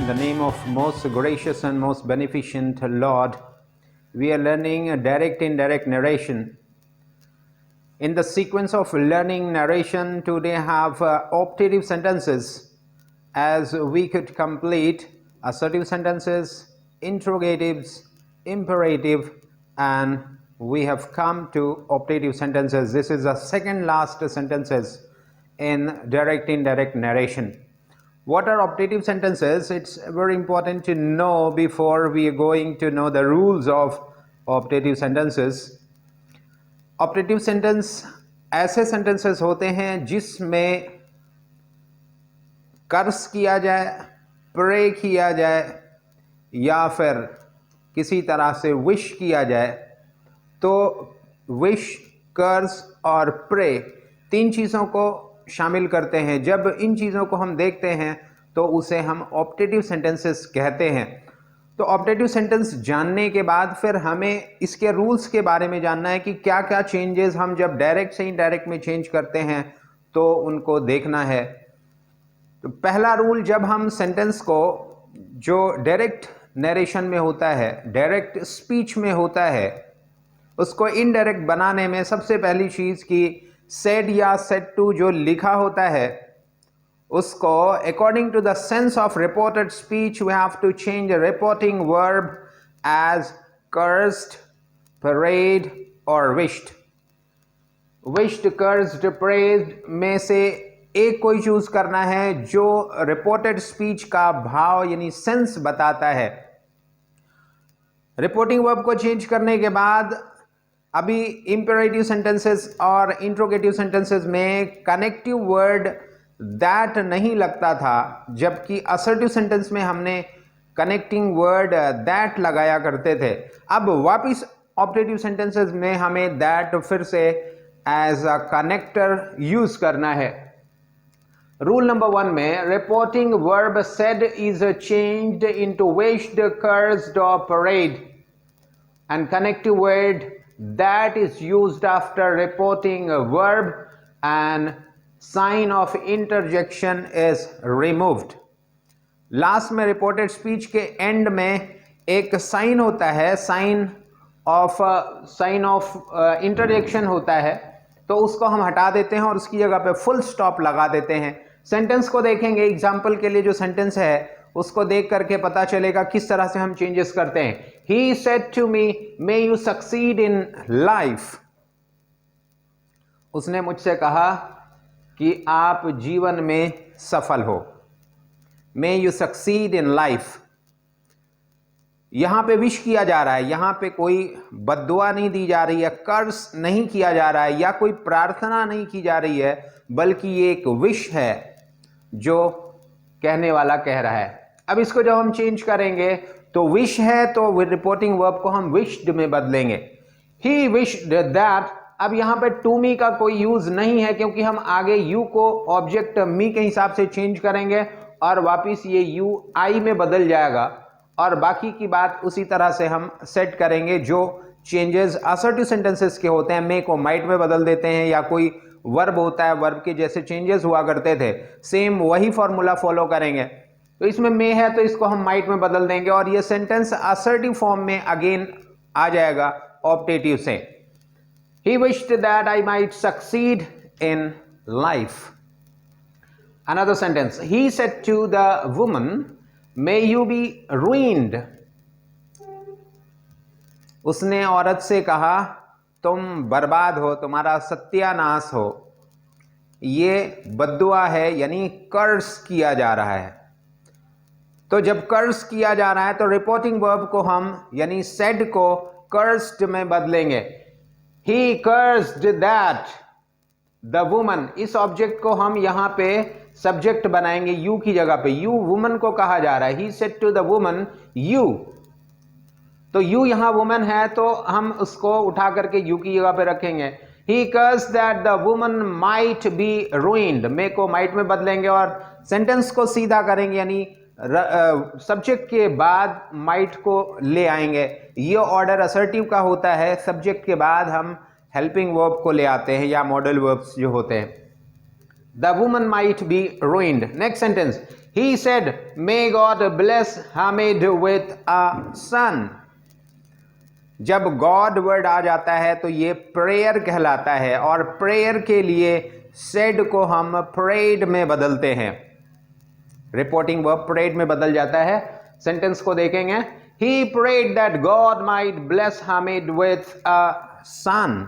the name of most gracious and most beneficent Lord, we are learning direct indirect narration. In the sequence of learning narration, today have optative sentences, as we could complete assertive sentences, interrogatives, imperative, and we have come to optative sentences. This is the second last sentences in direct indirect narration. What are optative sentences? It's very important to know before we are going to know the rules of optative sentences. Optative sentence ऐसे sentences होते हैं जिसमें कर्स किया जाए, pray किया जाए या फिर किसी तरह से विश किया जाए. तो विश, कर्स और प्रे तीन चीज़ों को शामिल करते हैं. जब इन चीज़ों को हम देखते हैं तो उसे हम ऑप्टेटिव सेंटेंसेस कहते हैं. तो ऑप्टेटिव सेंटेंस जानने के बाद फिर हमें इसके रूल्स के बारे में जानना है कि क्या क्या चेंजेस हम जब डायरेक्ट से इनडायरेक्ट में चेंज करते हैं तो उनको देखना है. तो पहला रूल, जब हम सेंटेंस को जो डायरेक्ट नरेशन में होता है, डायरेक्ट स्पीच में होता है, उसको इनडायरेक्ट बनाने में सबसे पहली चीज़ की सेड या सेड टू जो लिखा होता है उसको according to the sense of reported speech we have to change a reporting verb as cursed, prayed or wished. Wished, cursed, prayed में से एक कोई चूज करना है जो रिपोर्टेड स्पीच का भाव यानी सेंस बताता है. रिपोर्टिंग वर्ब को चेंज करने के बाद अभी इंपेरेटिव सेंटेंसेस और इंट्रोगेटिव सेंटेंसेस में कनेक्टिव वर्ड दैट नहीं लगता था, जबकि असर्टिव सेंटेंस में हमने कनेक्टिंग वर्ड दैट लगाया करते थे. अब वापिस ऑप्टेटिव सेंटेंसेस में हमें दैट फिर से एज अ कनेक्टर यूज करना है. रूल नंबर 1 में reporting verb said is changed into wished, cursed और prayed and connective word that is used after reporting verb and sign of interjection is removed. Last में reported speech के end में एक sign होता है, sign of interjection होता है, तो उसको हम हटा देते हैं और उसकी जगह पे फुल स्टॉप लगा देते हैं. सेंटेंस को देखेंगे, एग्जाम्पल के लिए जो सेंटेंस है उसको देख करके पता चलेगा किस तरह से हम चेंजेस करते हैं. He said to me, may you succeed in life. उसने मुझसे कहा कि आप जीवन में सफल हो. मे यू सक्सीड इन लाइफ. यहां पे विश किया जा रहा है, यहां पे कोई बद्दुआ नहीं दी जा रही है, कर्स नहीं किया जा रहा है या कोई प्रार्थना नहीं की जा रही है, बल्कि ये एक विश है जो कहने वाला कह रहा है. अब इसको जब हम चेंज करेंगे तो विश है तो रिपोर्टिंग वर्ब को हम विश्ड में बदलेंगे. He wished that. अब यहां पे टू मी का कोई यूज नहीं है क्योंकि हम आगे यू को ऑब्जेक्ट मी के हिसाब से चेंज करेंगे और वापिस ये यू आई में बदल जाएगा और बाकी की बात उसी तरह से हम सेट करेंगे. जो चेंजेस असर्टिव सेंटेंसेस के होते हैं, मे को माइट में बदल देते हैं या कोई वर्ब होता है, वर्ब के जैसे चेंजेस हुआ करते थे, सेम वही फॉर्मूला फॉलो करेंगे. तो इसमें मे है तो इसको हम माइट में बदल देंगे और ये सेंटेंस असर्टिव फॉर्म में अगेन आ जाएगा ऑप्टेटिव से. He wished that I might succeed in life. Another sentence. He said to the woman, may you be ruined. उसने औरत से कहा, तुम बर्बाद हो, तुम्हारा सत्यानाश हो. ये बद्दुआ है यानी कर्स किया जा रहा है. तो जब कर्स किया जा रहा है तो रिपोर्टिंग वर्ब को हम यानी सेड को कर्स्ड में बदलेंगे. He cursed that the woman. इस ऑब्जेक्ट को हम यहां पे सब्जेक्ट बनाएंगे यू की जगह पे. यू वुमन को कहा जा रहा है. He said to the woman, you. तो यू यहां वुमन है तो हम उसको उठा करके यू की जगह पे रखेंगे. He cursed that the woman might be ruined. मे को माइट में बदलेंगे और सेंटेंस को सीधा करेंगे यानी सब्जेक्ट के बाद माइट को ले आएंगे. ये ऑर्डर असर्टिव का होता है, सब्जेक्ट के बाद हम हेल्पिंग वर्ब को ले आते हैं या मॉडल वर्ब्स जो होते हैं. The woman might be ruined. Next sentence. He said, May God bless Hamid with a son. जब गॉड वर्ड आ जाता है तो ये प्रेयर कहलाता है, और प्रेयर के लिए सेड को हम प्रेड में बदलते हैं। रिपोर्टिंग वर्ब प्रेड में बदल जाता है। सेंटेंस को देखेंगे, He prayed that God might bless Hamid with a son.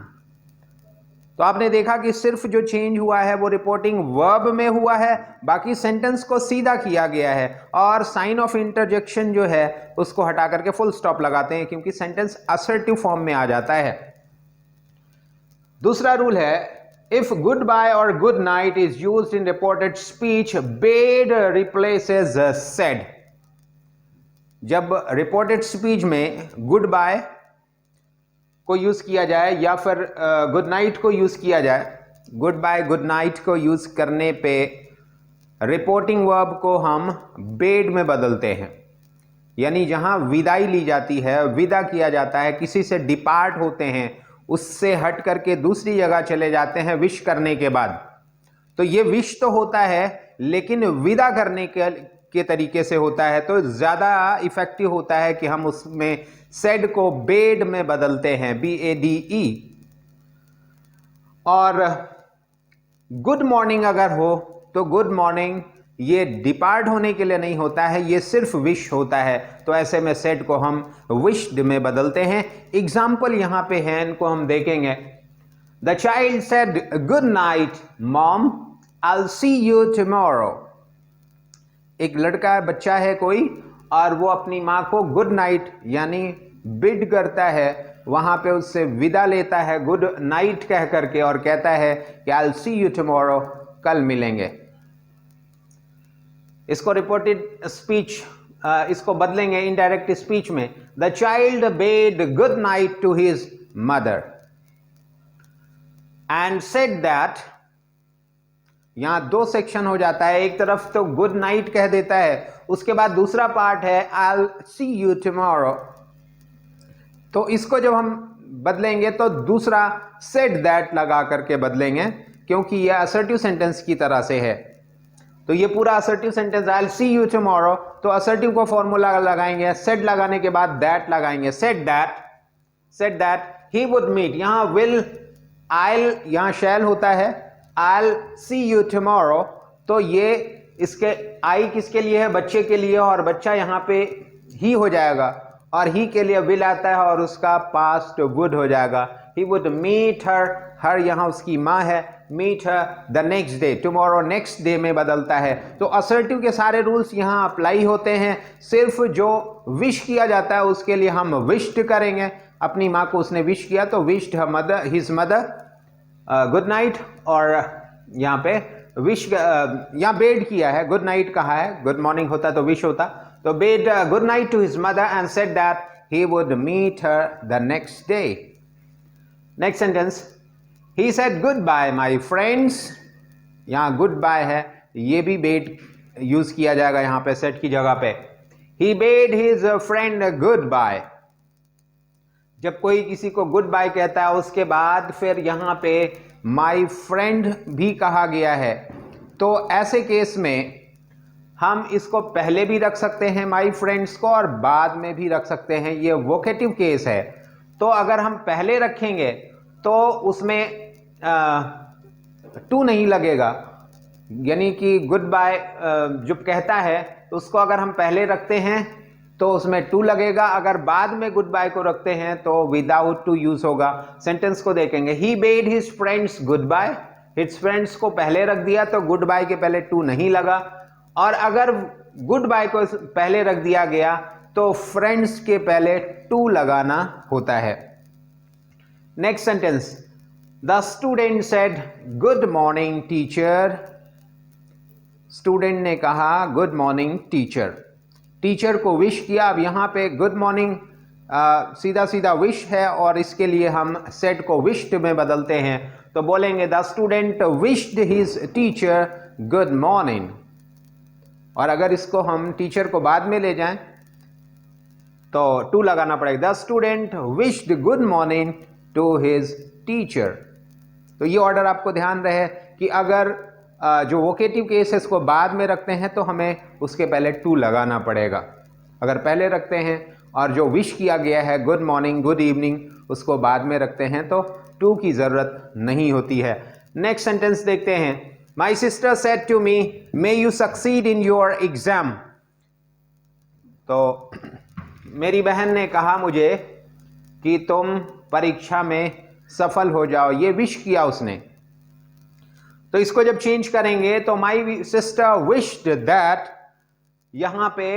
तो आपने देखा कि सिर्फ जो चेंज हुआ है वो रिपोर्टिंग वर्ब में हुआ है, बाकी सेंटेंस को सीधा किया गया है, और साइन ऑफ इंटरजेक्शन जो है उसको हटा करके फुल स्टॉप लगाते हैं, क्योंकि सेंटेंस असर्टिव फॉर्म में आ जाता है। दूसरा रूल है, इफ गुड बाय और good night is used in reported speech, bed replaces said. जब रिपोर्टेड स्पीच में गुड बाय को यूज किया जाए या फिर गुड नाइट को यूज किया जाए, गुड बाय गुड नाइट को यूज करने पे रिपोर्टिंग वर्ब को हम बेड में बदलते हैं। यानी जहां विदाई ली जाती है, विदा किया जाता है, किसी से डिपार्ट होते हैं, उससे हट करके दूसरी जगह चले जाते हैं विश करने के बाद, तो ये विश तो होता है लेकिन विदा करने के तरीके से होता है, तो ज्यादा इफेक्टिव होता है कि हम उसमें सेड को बेड में बदलते हैं, BADE। और गुड मॉर्निंग अगर हो तो गुड मॉर्निंग ये डिपार्ट होने के लिए नहीं होता है, ये सिर्फ विश होता है, तो ऐसे में सेड को हम विश्ड में बदलते हैं। एग्जाम्पल यहां पे है, इनको हम देखेंगे। The child said good night mom, I will see you tomorrow. एक लड़का है, बच्चा है कोई, और वो अपनी माँ को गुड नाइट यानी बिड करता है, वहां पे उससे विदा लेता है गुड नाइट कह करके, और कहता है कि I will see you tomorrow, कल मिलेंगे। इसको रिपोर्टेड स्पीच, इसको बदलेंगे इनडायरेक्ट स्पीच में। The child bade good night to his mother and said that. यहां दो सेक्शन हो जाता है, एक तरफ तो गुड नाइट कह देता है, उसके बाद दूसरा पार्ट है I will see you tomorrow. तो इसको जब हम बदलेंगे तो दूसरा सेड दैट लगा करके बदलेंगे, क्योंकि यह असर्टिव सेंटेंस की तरह से है। तो ये पूरा assertive sentence I will see you tomorrow, तो असर्टिव को फॉर्मूला लगाएंगे, सेड लगाने के बाद दैट लगाएंगे। Said that he would meet, यहां विल आइल यहां शैल होता है, I will see you tomorrow, तो ये इसके आई किसके लिए है, बच्चे के लिए, और बच्चा यहां पे ही हो जाएगा, और ही के लिए विल आता है और उसका पास्ट वुड हो जाएगा। ही वुड मीट हर, हर यहां उसकी माँ है, meet her the next day, tomorrow next day में बदलता है। तो असर्टिव के सारे रूल्स यहां अप्लाई होते हैं, सिर्फ जो विश किया जाता है उसके लिए हम विश्ड करेंगे। अपनी माँ को उसने विश किया तो wished his mother good night, और यहाँ पे विश यहाँ बेड किया है, गुड नाइट कहा है, गुड मॉर्निंग होता तो विश होता, तो bade good night to his mother and said that he would meet her the next day. Next sentence, he said goodbye my friends. यहाँ गुड बाय है, ये भी बेड यूज किया जाएगा यहाँ पे सेड की जगह पे। He bade his friend goodbye. जब कोई किसी को गुड बाय कहता है उसके बाद फिर यहाँ पे माई फ्रेंड भी कहा गया है, तो ऐसे केस में हम इसको पहले भी रख सकते हैं माई फ्रेंड्स को, और बाद में भी रख सकते हैं, ये वोकेटिव केस है। तो अगर हम पहले रखेंगे तो उसमें टू नहीं लगेगा, यानी कि गुड बाय जब कहता है तो उसको अगर हम पहले रखते हैं तो उसमें टू लगेगा, अगर बाद में गुड बाय को रखते हैं तो विदाउट टू यूज होगा। सेंटेंस को देखेंगे, he bade his friends goodbye, his friends को पहले रख दिया तो गुड बाय के पहले टू नहीं लगा, और अगर गुड बाय को पहले रख दिया गया तो फ्रेंड्स के पहले टू लगाना होता है। Next sentence, the student said good morning teacher. Student ने कहा गुड मॉर्निंग टीचर, टीचर को विश किया। अब यहाँ पे गुड मॉर्निंग सीधा सीधा विश है, और इसके लिए हम सेड को विश्ड में बदलते हैं, तो बोलेंगे the student wished his teacher good morning. और अगर इसको हम टीचर को बाद में ले जाएं तो टू लगाना पड़ेगा, the student wished good morning to his teacher. तो ये ऑर्डर आपको ध्यान रहे कि अगर जो वोकेटिव केस है इसको बाद में रखते हैं तो हमें उसके पहले टू लगाना पड़ेगा। अगर पहले रखते हैं और जो विश किया गया है गुड मॉर्निंग गुड इवनिंग उसको बाद में रखते हैं तो टू की ज़रूरत नहीं होती है। नेक्स्ट सेंटेंस देखते हैं। My sister said to me may you succeed in your exam. तो मेरी बहन ने कहा मुझे कि तुम परीक्षा में सफल हो जाओ, ये विश किया उसने। तो इसको जब चेंज करेंगे तो माई सिस्टर विश्ड दैट, यहां पे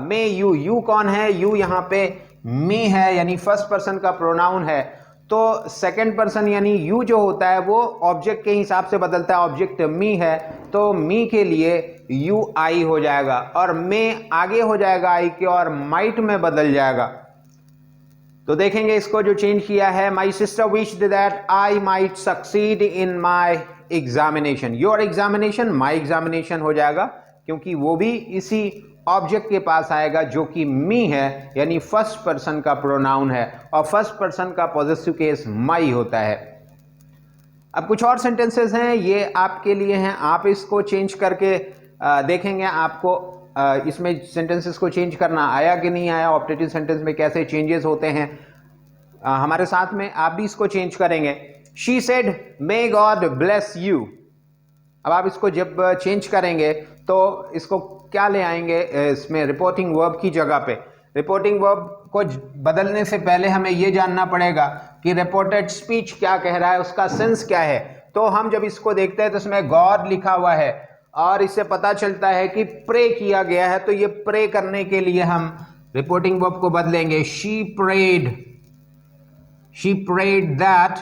मे यू कौन है, यू यहां पे मी है यानी फर्स्ट पर्सन का प्रोनाउन है। तो सेकंड पर्सन यानी यू जो होता है वो ऑब्जेक्ट के हिसाब से बदलता है, ऑब्जेक्ट मी है तो मी के लिए यू आई हो जाएगा और मे आगे हो जाएगा आई के और माइट में बदल जाएगा। तो देखेंगे इसको जो चेंज किया है, my sister wished that I might succeed in my examination. Your examination my examination हो जाएगा क्योंकि वो भी इसी ऑब्जेक्ट के पास आएगा जो कि मी है यानी फर्स्ट पर्सन का प्रोनाउन है और फर्स्ट पर्सन का पॉजिटिव केस माई होता है। अब कुछ और सेंटेंसेस हैं ये आपके लिए हैं, आप इसको चेंज करके देखेंगे आपको इसमें सेंटेंसेस को चेंज करना आया कि नहीं आया, ऑप्टेटिव सेंटेंस में कैसे चेंजेस होते हैं। हमारे साथ में आप भी इसको चेंज करेंगे। She said may God bless you. अब आप इसको जब चेंज करेंगे तो इसको क्या ले आएंगे इसमें रिपोर्टिंग वर्ब की जगह पे। रिपोर्टिंग वर्ब को बदलने से पहले हमें यह जानना पड़ेगा कि रिपोर्टेड स्पीच क्या कह रहा है, उसका सेंस क्या है। तो हम जब इसको देखते हैं तो इसमें गॉड लिखा हुआ है और इससे पता चलता है कि प्रे किया गया है, तो ये प्रे करने के लिए हम रिपोर्टिंग वर्ब को बदलेंगे। She prayed that.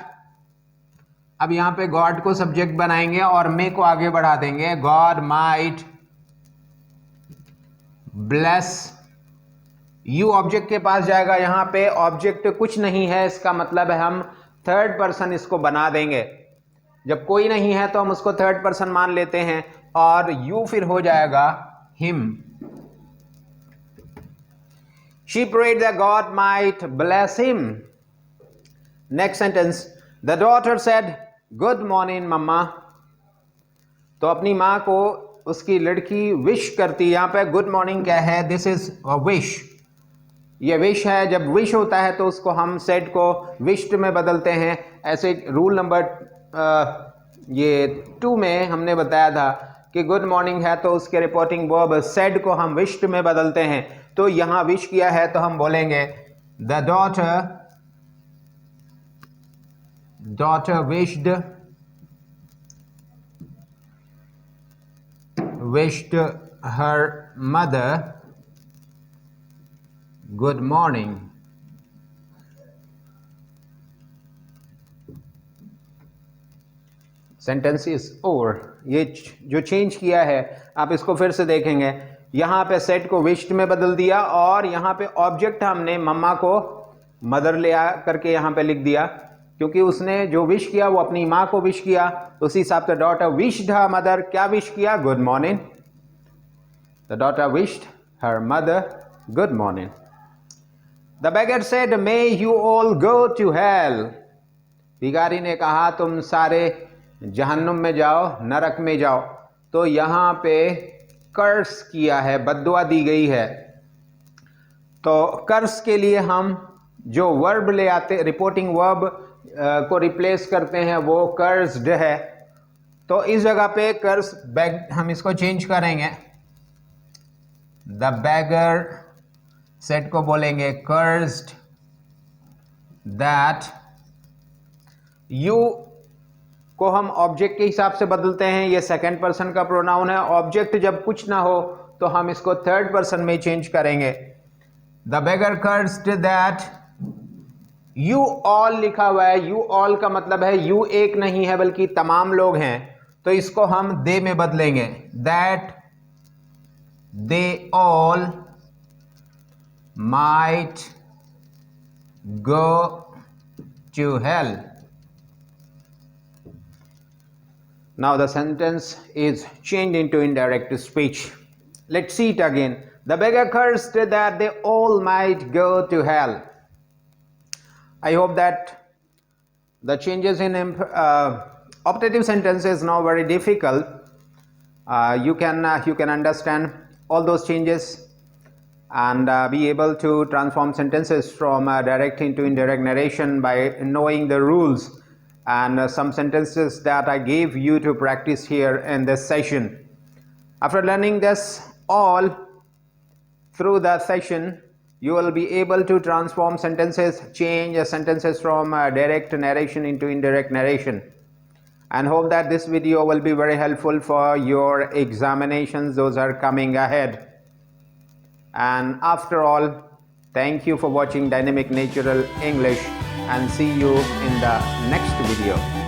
अब यहां पे गॉड को सब्जेक्ट बनाएंगे और मे को आगे बढ़ा देंगे, God might bless you. Object के पास जाएगा, यहां पे ऑब्जेक्ट कुछ नहीं है, इसका मतलब है हम थर्ड पर्सन इसको बना देंगे। जब कोई नहीं है तो हम उसको थर्ड पर्सन मान लेते हैं और यू फिर हो जाएगा him. She prayed that God might bless him. Next sentence, the daughter said good morning mamma. तो अपनी मां को उसकी लड़की विश करती, यहां पे गुड मॉर्निंग क्या है, दिस इज अ विश। ये विश है, जब विश होता है तो उसको हम सेड को विश्ड में बदलते हैं। ऐसे रूल नंबर ये 2 में हमने बताया था कि गुड मॉर्निंग है तो उसके रिपोर्टिंग वर्ब सेड को हम विश्ड में बदलते हैं। तो यहां विश किया है तो हम बोलेंगे the daughter wished her mother good morning. Sentence is over. ये जो चेंज किया है आप इसको फिर से देखेंगे, यहां पे सेट को विश्ड में बदल दिया और यहां पे ऑब्जेक्ट हमने मम्मा को मदर ले आ करके यहां पे लिख दिया क्योंकि उसने जो विश किया वो अपनी माँ को विश किया। उसी हिसाब से डॉटर विश्ड हर मदर, क्या विश किया, good morning. The daughter wished her mother good morning. The beggar said may you all go to hell. भिखारी ने कहा तुम सारे जहन्नुम में जाओ, नरक में जाओ। तो यहां पे कर्स किया है, बद्दुआ दी गई है। तो कर्स के लिए हम जो वर्ब ले आते, रिपोर्टिंग वर्ब को रिप्लेस करते हैं, वो कर्स्ड है। तो इस जगह पे कर्स बैग हम इसको चेंज करेंगे। द बैगर सेट को बोलेंगे कर्स्ड दैट। यू को हम ऑब्जेक्ट के हिसाब से बदलते हैं, ये सेकंड पर्सन का प्रोनाउन है। ऑब्जेक्ट जब कुछ ना हो तो हम इसको थर्ड पर्सन में चेंज करेंगे। The beggar cursed that you all लिखा हुआ है, यू ऑल का मतलब है यू एक नहीं है बल्कि तमाम लोग हैं, तो इसको हम दे में बदलेंगे। That they all might go to hell. Now the sentence is changed into indirect speech. Let's see it again. The beggar cursed that they all might go to hell. I hope that the changes in Optative sentence is now very difficult. You can understand all those changes and be able to transform sentences from direct into indirect narration by knowing the rules and some sentences that I gave you to practice here in this session. After learning this all through the session, you will be able to transform sentences, change sentences from direct narration into indirect narration, and hope that this video will be very helpful for your examinations. Those are coming ahead. And after all, thank you for watching Dynamic Natural English, and see you in the next video.